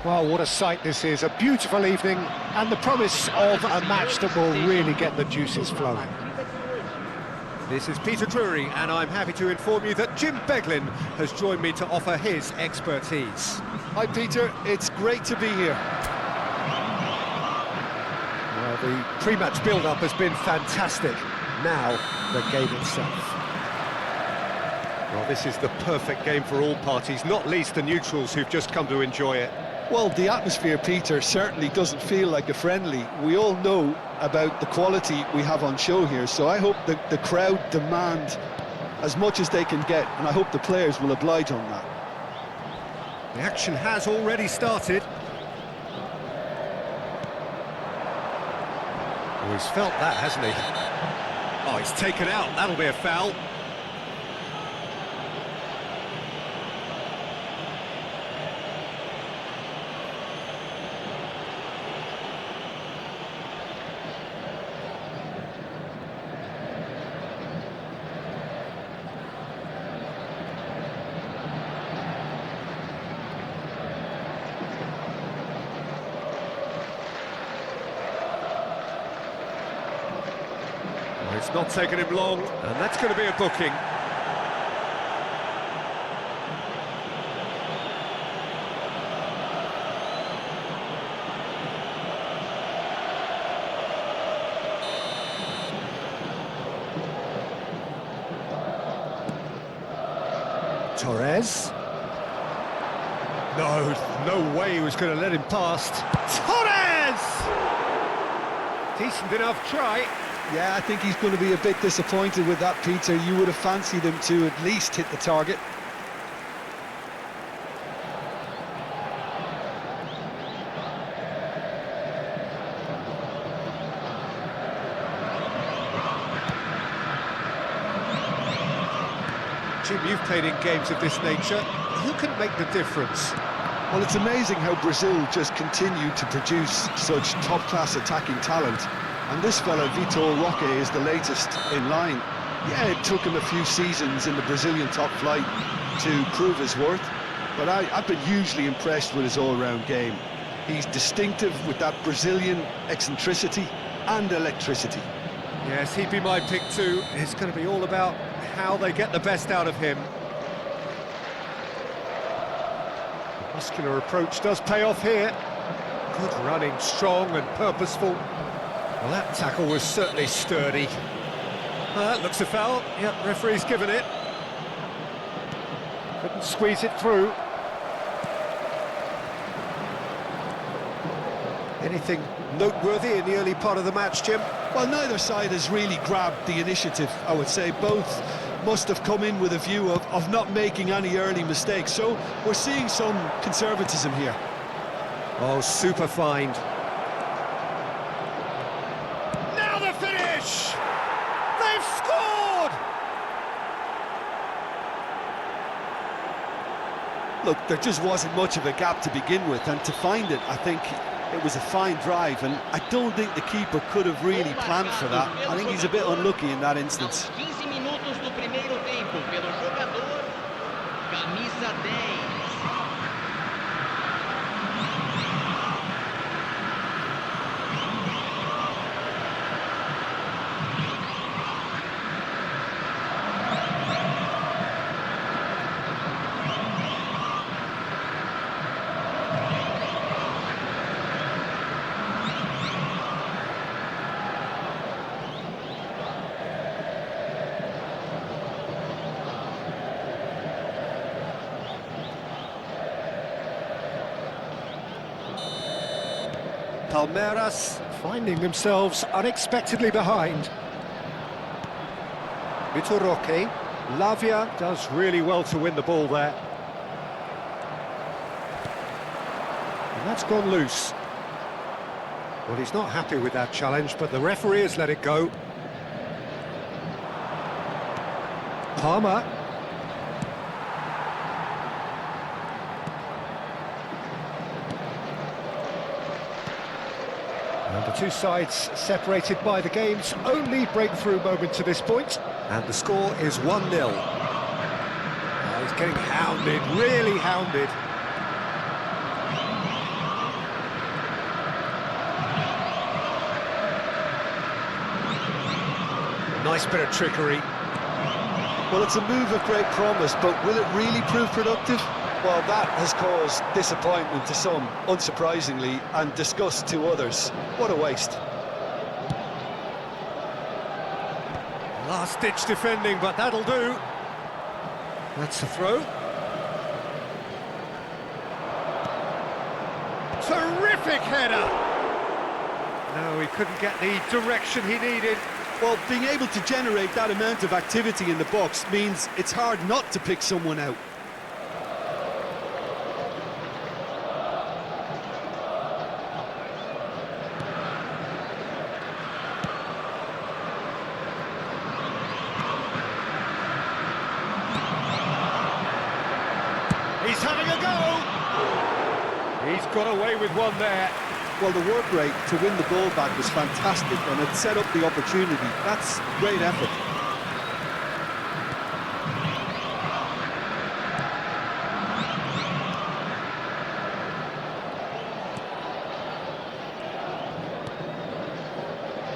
Well, what a sight this is, a beautiful evening and the promise of a match that will really get the juices flowing. This is Peter Drury, and I'm happy to inform you that Jim Beglin has joined me to offer his expertise. Hi Peter, it's great to be here. Well, the pre-match build-up has been fantastic. Now, the game itself. Well, this is the perfect game for all parties, not least the neutrals who've just come to enjoy it. Well, the atmosphere, Peter, certainly doesn't feel like a friendly. We all know about the quality we have on show here, so I hope that the crowd demand as much as they can get, and I hope the players will oblige on that. The action has already started. Oh, he's felt that, hasn't he? Oh, he's taken out. That'll be a foul. It's not taken him long, and that's going to be a booking. Torres. No way he was going to let him past. Torres! Decent enough try. Yeah, I think he's going to be a bit disappointed with that, Peter. You would have fancied him to at least hit the target. Jim, you've played in games of this nature. Who can make the difference? Well, it's amazing how Brazil just continue to produce such top-class attacking talent. And this fella, Vitor Roque, is the latest in line. Yeah, it took him a few seasons in the Brazilian top flight to prove his worth, but I've been hugely impressed with his all-round game. He's distinctive with that Brazilian eccentricity and electricity. Yes, he'd be my pick too. It's going to be all about how they get the best out of him. The muscular approach does pay off here. Good running, strong and purposeful. Well, that tackle was certainly sturdy. That looks a foul. Yep, referee's given it. Couldn't squeeze it through. Anything noteworthy in the early part of the match, Jim? Well, neither side has really grabbed the initiative, I would say. Both must have come in with a view of not making any early mistakes. So we're seeing some conservatism here. Oh, super find. They've scored! Look, there just wasn't much of a gap to begin with, and to find it, I think it was a fine drive, and I don't think the keeper could have really planned for that. I think he's a bit unlucky in that instance. 15 minutos do primeiro tempo pelo jogador camisa 10. Palmeiras finding themselves unexpectedly behind. Vitor Roque. Lavia does really well to win the ball there. And that's gone loose. Well, he's not happy with that challenge, but the referee has let it go. Palmer. And the two sides separated by the game's only breakthrough moment to this point. And the score is 1-0. He's getting hounded, really hounded. Nice bit of trickery. Well, it's a move of great promise, but will it really prove productive? Well, that has caused disappointment to some, unsurprisingly, and disgust to others. What a waste. Last-ditch defending, but that'll do. That's the throw. Terrific header! No, he couldn't get the direction he needed. Well, being able to generate that amount of activity in the box means it's hard not to pick someone out. He's having a go! He's got away with one there. Well, the work rate to win the ball back was fantastic, and it set up the opportunity. That's great effort.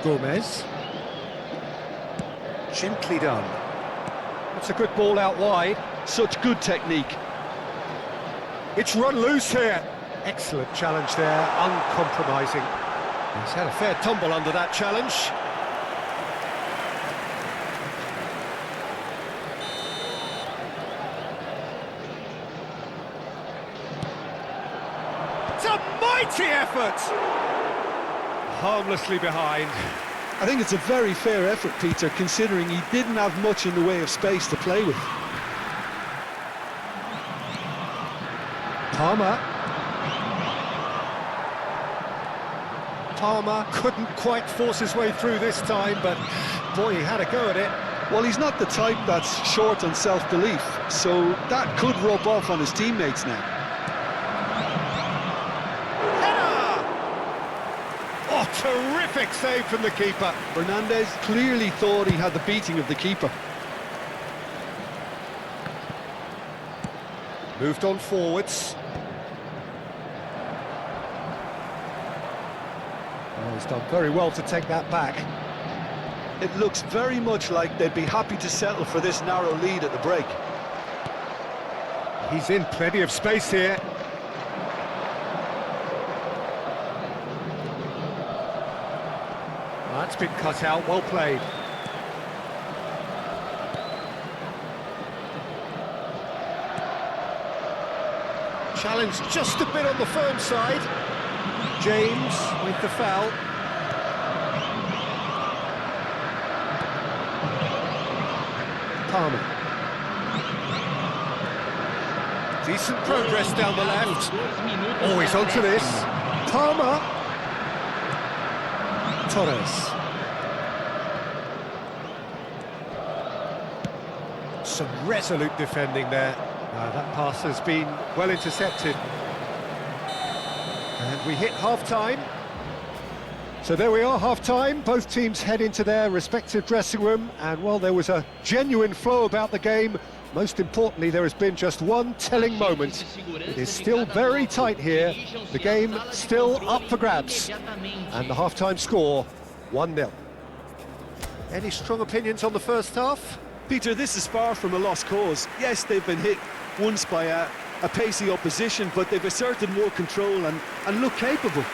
Gomez. Gently done. That's a good ball out wide. Such good technique. It's run loose here. Excellent challenge there, uncompromising. He's had a fair tumble under that challenge. It's a mighty effort! Harmlessly behind. I think it's a very fair effort, Peter, considering he didn't have much in the way of space to play with. Palmer couldn't quite force his way through this time, but boy, he had a go at it. Well, he's not the type that's short on self-belief, so that could rub off on his teammates now. Header! Oh, terrific save from the keeper. Fernandez clearly thought he had the beating of the keeper. Moved on forwards. Oh, he's done very well to take that back. It looks very much like they'd be happy to settle for this narrow lead at the break. He's in plenty of space here. That's been cut out, well played. Challenge just a bit on the firm side. James with the foul. Palmer. Decent progress down the left. Oh, he's onto this. Palmer. Torres. Some resolute defending there. That pass has been well intercepted. And we hit half-time. So there we are, half-time. Both teams head into their respective dressing room, and well, there was a genuine flow about the game. Most importantly, there has been just one telling moment. It is still very tight here. The game still up for grabs. And the half-time score, 1-0. Any strong opinions on the first half? Peter, this is far from a lost cause. Yes, they've been hit once by a pacey opposition, but they've asserted more control and look capable.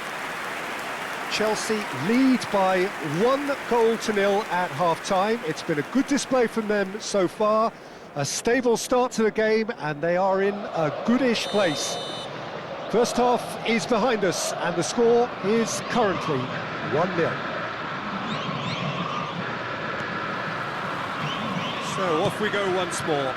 Chelsea lead by 1-0 at half-time. It's been a good display from them so far. A stable start to the game, and they are in a goodish place. First half is behind us, and the score is currently 1-0. So off we go once more.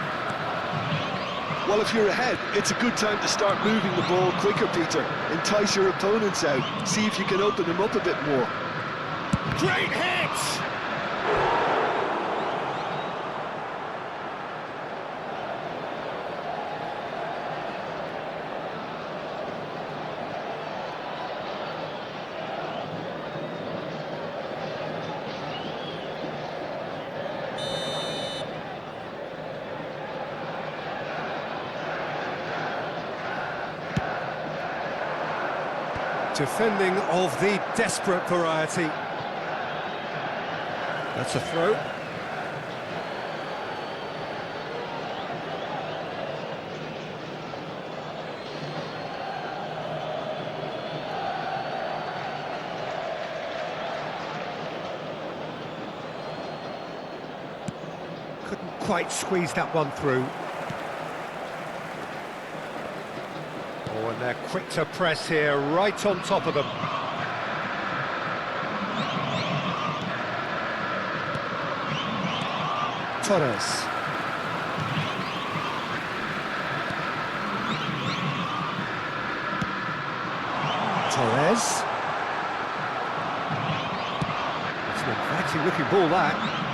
Well, if you're ahead, it's a good time to start moving the ball quicker, Peter. Entice your opponents out. See if you can open them up a bit more. Great hit! Defending of the desperate variety. That's a throw. quite squeeze that one through. Oh, and they're quick to press here, right on top of them. Torres. Torres. It's an inviting looking ball, that.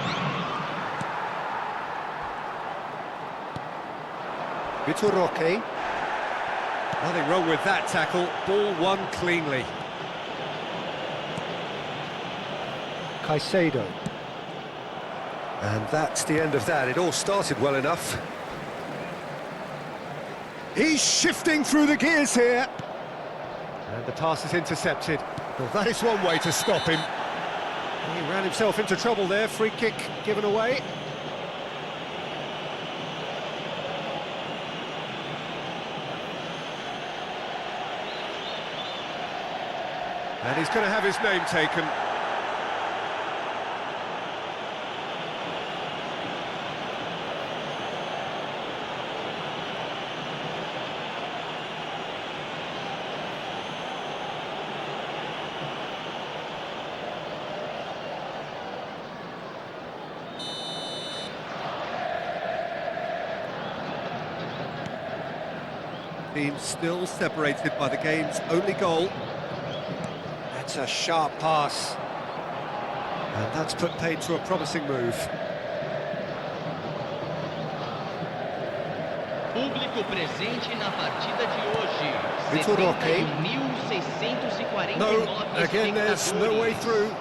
Vitor Roque. Nothing wrong with that tackle, ball won cleanly. Caicedo. And that's the end of that. It all started well enough. He's shifting through the gears here. And the pass is intercepted. Well, that is one way to stop him. He ran himself into trouble there. Free kick given away. And he's going to have his name taken. Team still separated by the game's only goal. That's a sharp pass. And that's put paid to a promising move. Público presente na partida de hoje. Vitor Roque. 71.649 No, again there's no way through.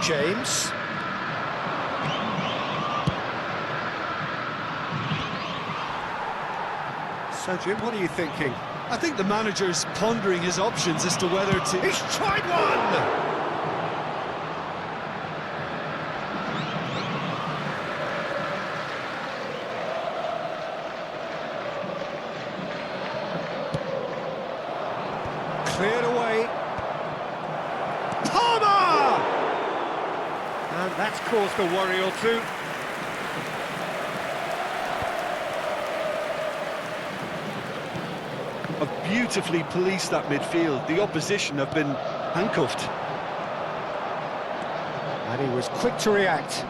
James. So Jim, what are you thinking? I think the manager's pondering his options as to whether to... He's tried one! Cleared away. Palmer! And that's caused a worry or two. Have beautifully policed that midfield. The opposition have been handcuffed. And he was quick to react.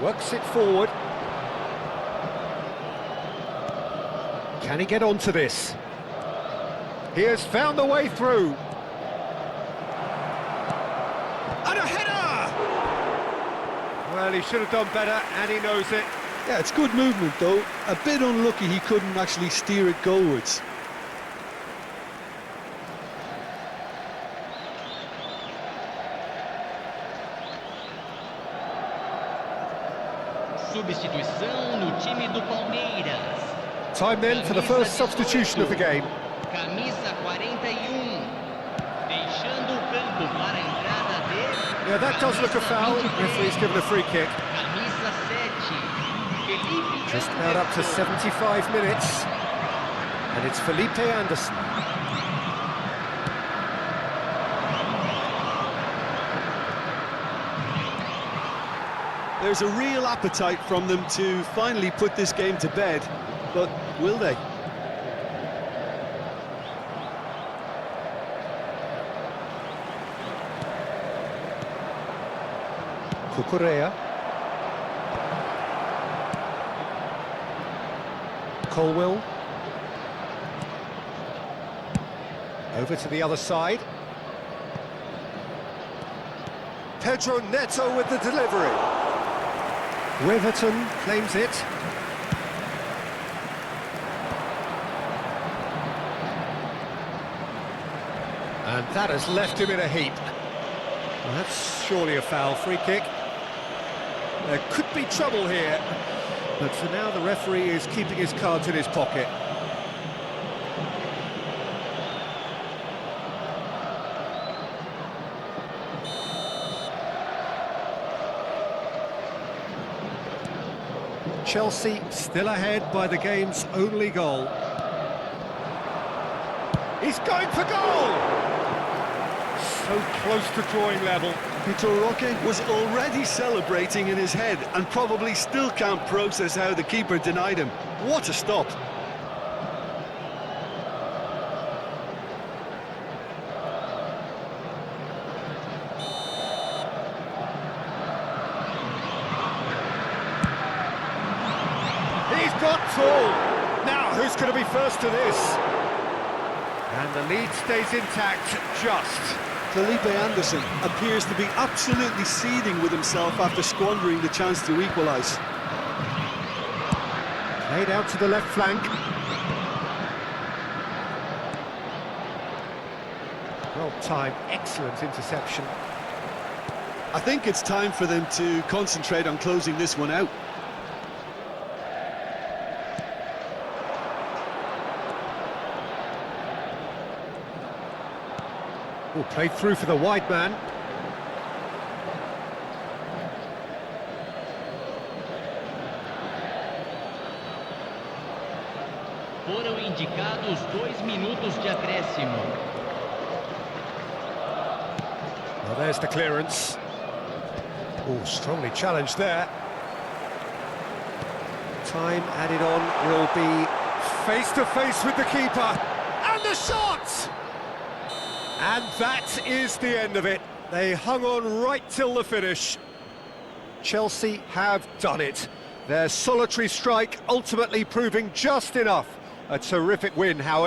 Works it forward. Can he get onto this? He has found the way through. And a header! Well, he should have done better, and he knows it. Yeah, it's good movement though. A bit unlucky he couldn't actually steer it goalwards. Substituição no time do Palmeiras. Time then for the first substitution of the game. Camisa 41. Deixando o campo para a entrada de... Yeah, that does look a foul. Referee's given a free kick. Camisa 7. Felipe Just about up to 75 minutes. And it's Felipe Anderson. There's a real appetite from them to finally put this game to bed, but will they? Cucurella. Colwill. Over to the other side. Pedro Neto with the delivery. Riverton claims it. And that has left him in a heap. Well, that's surely a foul. Free kick. There could be trouble here, but for now the referee is keeping his cards in his pocket. Chelsea still ahead by the game's only goal. He's going for goal! So close to drawing level. Vitor Roque was already celebrating in his head and probably still can't process how the keeper denied him. What a stop! He's got tall. Now, who's going to be first to this? And the lead stays intact, just. Felipe Anderson appears to be absolutely seething with himself after squandering the chance to equalise. Played out to the left flank. Well timed, excellent interception. I think it's time for them to concentrate on closing this one out. Oh, played through for the wide man. Foram indicados 2 minutos de acréscimo. Well, there's the clearance. Oh, strongly challenged there. Time added on will be face to face with the keeper. And the shot! And that is the end of it. They hung on right till the finish. Chelsea have done it. Their solitary strike ultimately proving just enough. A terrific win, however.